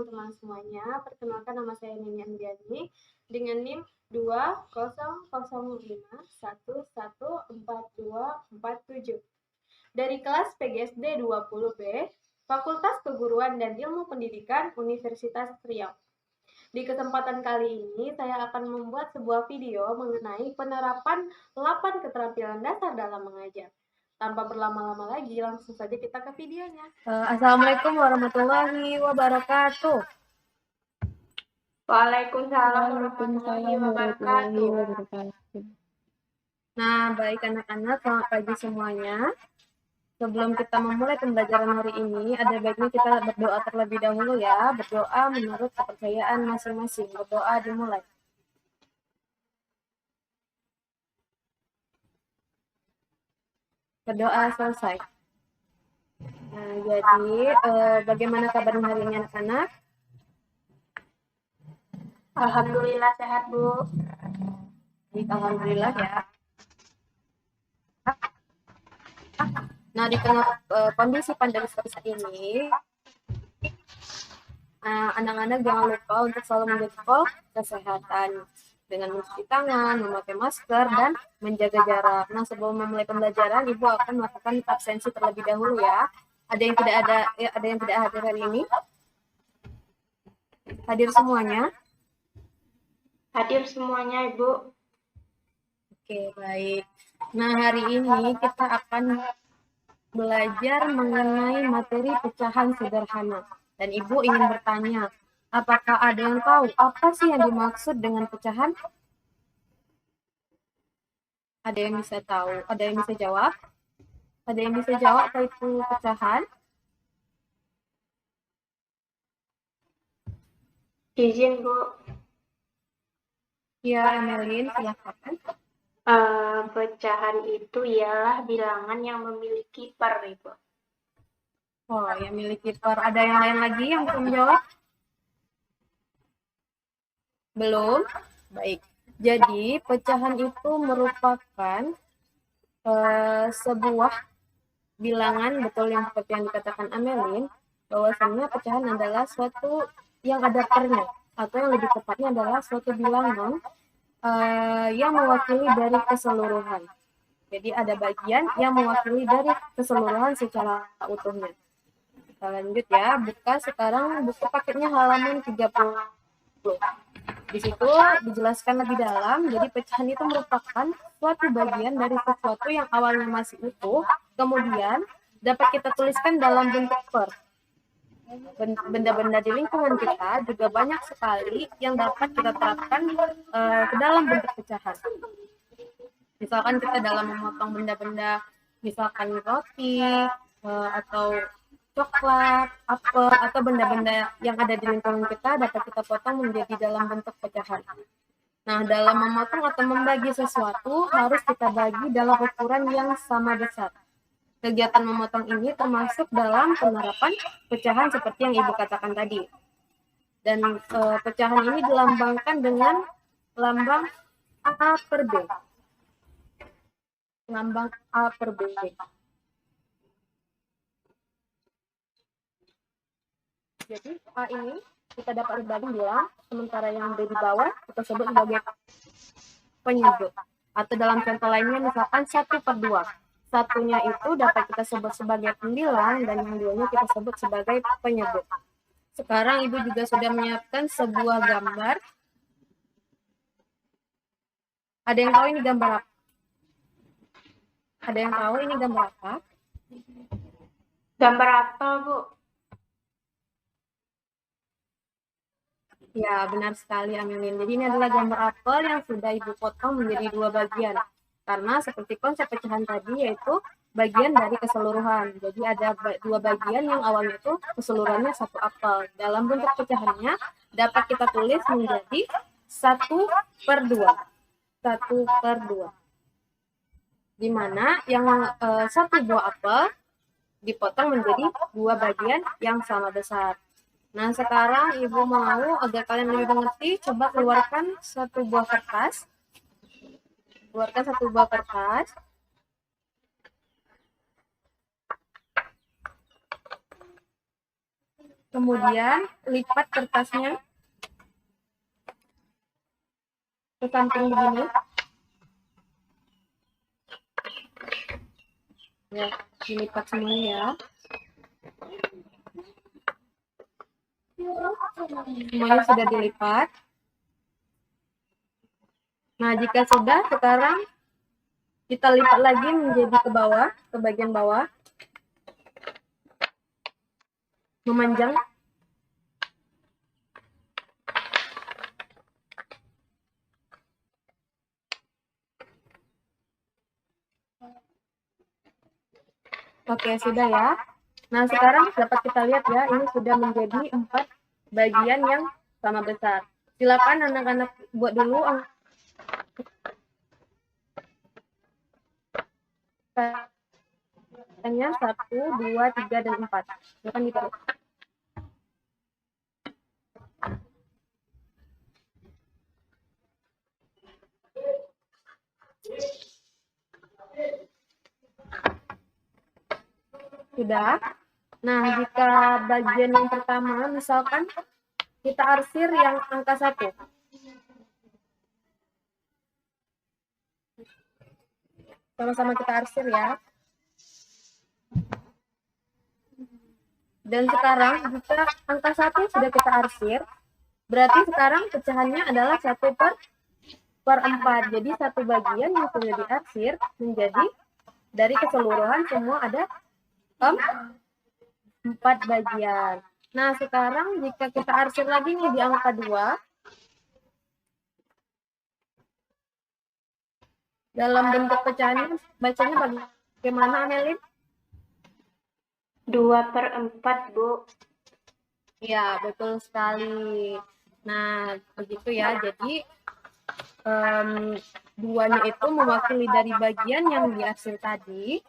teman-teman semuanya. Perkenalkan, nama saya Nini Andiani dengan NIM 20005114247 dari kelas PGSD 20B, Fakultas Keguruan dan Ilmu Pendidikan Universitas Riau. Di kesempatan kali ini, saya akan membuat sebuah video mengenai penerapan 8 keterampilan dasar dalam mengajar. Tanpa berlama-lama lagi, langsung saja kita ke videonya. Assalamualaikum warahmatullahi wabarakatuh. Waalaikumsalam warahmatullahi wabarakatuh. Nah, baik anak-anak, selamat pagi semuanya. Sebelum kita memulai pembelajaran hari ini, ada baiknya kita berdoa terlebih dahulu ya. Berdoa menurut kepercayaan masing-masing. Berdoa dimulai. Berdoa selesai. Nah, jadi bagaimana kabarnya hari ini anak-anak? Alhamdulillah sehat, Bu. Baik, alhamdulillah ya. Nah, di tengah kondisi pandemi seperti ini, anak-anak jangan lupa untuk selalu menjaga kesehatan dengan mencuci tangan, memakai masker, dan menjaga jarak. Nah, sebelum memulai pembelajaran, Ibu akan melakukan absensi terlebih dahulu ya. Ada yang tidak hadir hari ini? Hadir semuanya? Hadir semuanya, Ibu. Oke, baik. Nah, hari ini kita akan belajar mengenai materi pecahan sederhana. Dan Ibu ingin bertanya, apakah ada yang tahu apa sih yang dimaksud dengan pecahan? Ada yang bisa tahu? Ada yang bisa jawab? Ada yang bisa jawab apa itu pecahan? Izin, Bu. Ya, Emelin, silakan. Pecahan itu ialah bilangan yang memiliki per, Ibu. Oh, yang memiliki per. Ada yang lain lagi yang bisa menjawab? Belum? Baik. Jadi, pecahan itu merupakan sebuah bilangan, betul yang seperti yang dikatakan Amelin, bahwasanya pecahan adalah suatu yang ada pernya, atau yang lebih tepatnya adalah suatu bilangan yang mewakili dari keseluruhan. Jadi ada bagian yang mewakili dari keseluruhan secara utuhnya. Kita lanjut ya, buka sekarang buku paketnya halaman 30. Di situ dijelaskan lebih dalam, jadi pecahan itu merupakan suatu bagian dari sesuatu yang awalnya masih utuh, kemudian dapat kita tuliskan dalam bentuk per. Benda-benda di lingkungan kita juga banyak sekali yang dapat kita terapkan ke dalam bentuk pecahan. Misalkan kita dalam memotong benda-benda, misalkan roti, atau coklat, apel, atau benda-benda yang ada di lingkungan kita dapat kita potong menjadi dalam bentuk pecahan. Nah, dalam memotong atau membagi sesuatu harus kita bagi dalam ukuran yang sama besar. Kegiatan memotong ini termasuk dalam penerapan pecahan seperti yang Ibu katakan tadi. Dan pecahan ini dilambangkan dengan lambang A per B. Lambang A per B. Jadi A ini kita dapat berbagi bilang, sementara yang B di bawah kita sebut sebagai penyebut. Atau dalam contoh lainnya misalkan 1/2. Satunya itu dapat kita sebut sebagai pembilang dan yang duanya kita sebut sebagai penyebut. Sekarang Ibu juga sudah menyiapkan sebuah gambar. Ada yang tahu ini gambar apa? Ada yang tahu ini gambar apa? Gambar apa, Bu? Ya, benar sekali Amelin. Jadi ini adalah gambar apel yang sudah Ibu potong menjadi 2 bagian. Karena seperti konsep pecahan tadi yaitu bagian dari keseluruhan. Jadi ada 2 bagian yang awalnya itu keseluruhannya 1 apel. Dalam bentuk pecahannya dapat kita tulis menjadi 1/2. 1/2. Di mana yang 1 buah apel dipotong menjadi 2 bagian yang sama besar. Nah, sekarang Ibu mau agar kalian lebih mengerti, coba keluarkan 1 buah kertas. Keluarkan 1 buah kertas. Kemudian lipat kertasnya ke samping begini. Ya, dilipat semuanya ya. Semuanya sudah dilipat. Nah, jika sudah, sekarang kita lipat lagi menjadi ke bawah, ke bagian bawah. Memanjang. Oke, sudah ya. Nah, sekarang dapat kita lihat ya, ini sudah menjadi 4 bagian yang sama besar. Silakan anak-anak buat dulu angkanya 1, 2, 3, dan 4. Silakan ditaruh. Sudah. Nah, jika bagian yang pertama, misalkan kita arsir yang angka 1. Sama-sama kita arsir ya. Dan sekarang jika angka 1 sudah kita arsir, berarti sekarang pecahannya adalah 1/4. Jadi satu bagian yang sudah diarsir menjadi dari keseluruhan semua ada 4 bagian. Nah, sekarang jika kita arsir lagi nih di angka 2, dalam bentuk pecahannya bacanya bagaimana, Amelin? 2/4, Bu. Ya, betul sekali. Nah, begitu ya. Jadi, duanya itu mewakili dari bagian yang diarsir tadi,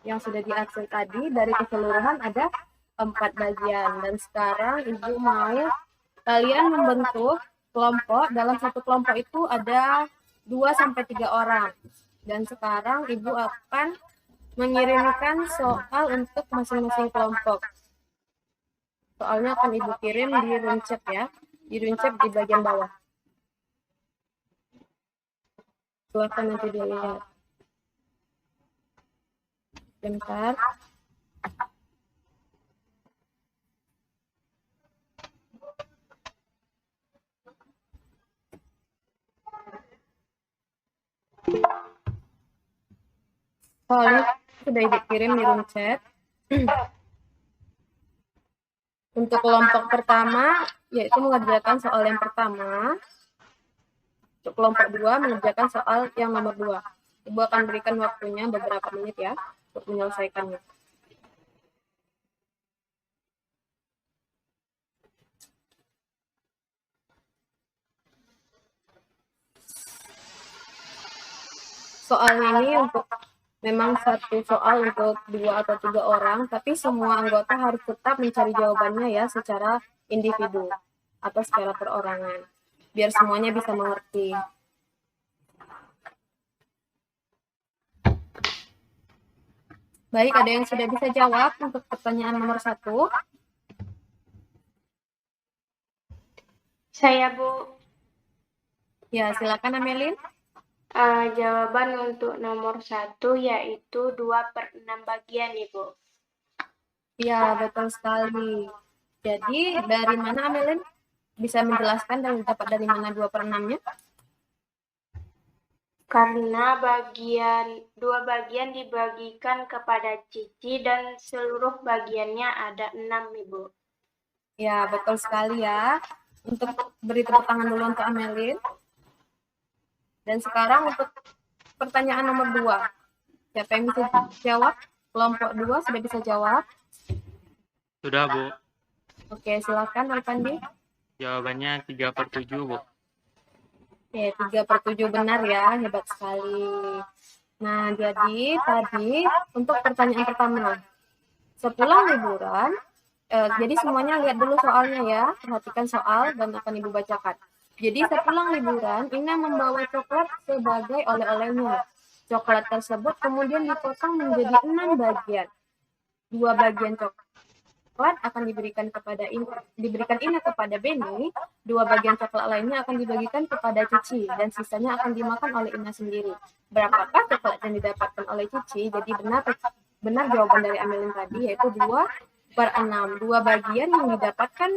yang sudah diarsir tadi, dari keseluruhan ada 4 bagian. Dan sekarang Ibu mau kalian membentuk kelompok. Dalam satu kelompok itu ada 2-3 orang. Dan sekarang Ibu akan mengirimkan soal untuk masing-masing kelompok. Soalnya akan Ibu kirim di runcep ya, di runcep di bagian bawah. Silahkan nanti dilihat. Bentar. Soalnya sudah Ibu kirim di room chat. Untuk kelompok pertama, yaitu mengerjakan soal yang pertama. Untuk kelompok 2, mengerjakan soal yang nomor 2. Ibu akan berikan waktunya beberapa menit ya, untuk menyelesaikannya. Soalnya ini untuk memang satu soal untuk 2 atau 3 orang, tapi semua anggota harus tetap mencari jawabannya ya secara individu atau secara perorangan, biar semuanya bisa mengerti. Baik, ada yang sudah bisa jawab untuk pertanyaan nomor 1? Saya, Bu. Ya, silakan Amelin. Jawaban untuk nomor 1 yaitu 2/6 bagian, Ibu. Ya, betul sekali. Jadi, dari mana Amelin? Bisa menjelaskan dan dapat dari mana 2/6-nya? Karena 2 bagian dibagikan kepada Cici dan seluruh bagiannya ada 6, Ibu. Ya, betul sekali ya. Untuk beri tepuk tangan dulu untuk Amelin. Dan sekarang untuk pertanyaan nomor 2. Siapa yang bisa jawab? Kelompok 2 sudah bisa jawab? Sudah, Bu. Oke, silakan Alpandi. Jawabannya 3/7, Bu. Oke, 3/7 benar ya, hebat sekali. Nah, jadi tadi untuk pertanyaan pertama, sepulang liburan, jadi semuanya lihat dulu soalnya ya, perhatikan soal dan akan Ibu bacakan. Jadi sepulang liburan, Ina membawa coklat sebagai oleh-olehnya. Coklat tersebut kemudian dipotong menjadi 6 bagian. 2 bagian coklat coklat akan diberikan Ina kepada Benny, 2 bagian coklat lainnya akan dibagikan kepada Cici, dan sisanya akan dimakan oleh Ina sendiri. Berapakah coklat yang didapatkan oleh Cici? Jadi benar jawaban dari Amelin tadi, yaitu 2/6. 2 bagian yang didapatkan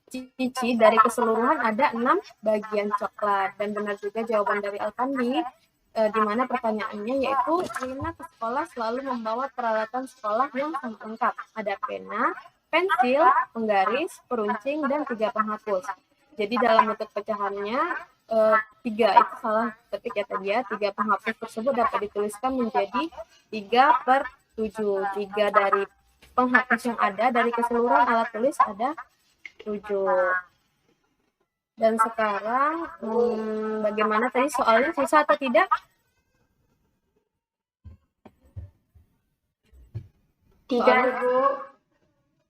Cici dari keseluruhan ada 6 bagian coklat. Dan benar juga jawaban dari Alfandi, di mana pertanyaannya yaitu Ina ke sekolah selalu membawa peralatan sekolah yang sangat lengkap. Ada pena, pensil, penggaris, peruncing, dan 3 penghapus. Jadi dalam bentuk pecahannya 3 itu salah ketik ya tadi ya. 3 penghapus tersebut dapat dituliskan menjadi 3/7. 3 dari penghapus yang ada dari keseluruhan alat tulis ada 7. Dan sekarang bagaimana tadi soalnya, susah atau tidak? Tidak, Ibu.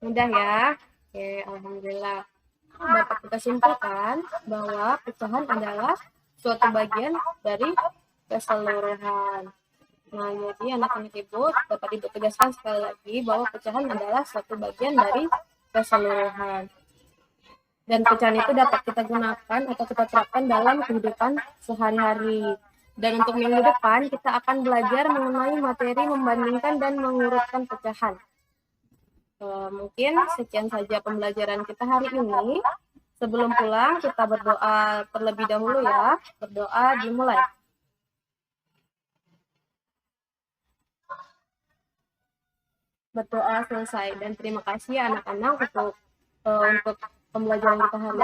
Mudah ya? Oke, alhamdulillah. Dapat kita simpulkan bahwa pecahan adalah suatu bagian dari keseluruhan. Nah, jadi anak-anak Ibu dapat Ibu tegaskan sekali lagi bahwa pecahan adalah suatu bagian dari keseluruhan. Dan pecahan itu dapat kita gunakan atau kita terapkan dalam kehidupan sehari-hari. Dan untuk minggu depan kita akan belajar mengenai materi membandingkan dan mengurutkan pecahan. Mungkin sekian saja pembelajaran kita hari ini. Sebelum pulang kita berdoa terlebih dahulu ya. Berdoa dimulai. Berdoa selesai, dan terima kasih anak-anak untuk pembelajaran kita hari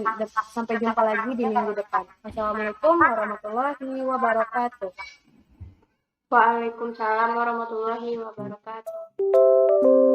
ini. Sampai jumpa lagi di minggu depan. Assalamualaikum warahmatullahi wabarakatuh. Waalaikumsalam warahmatullahi wabarakatuh.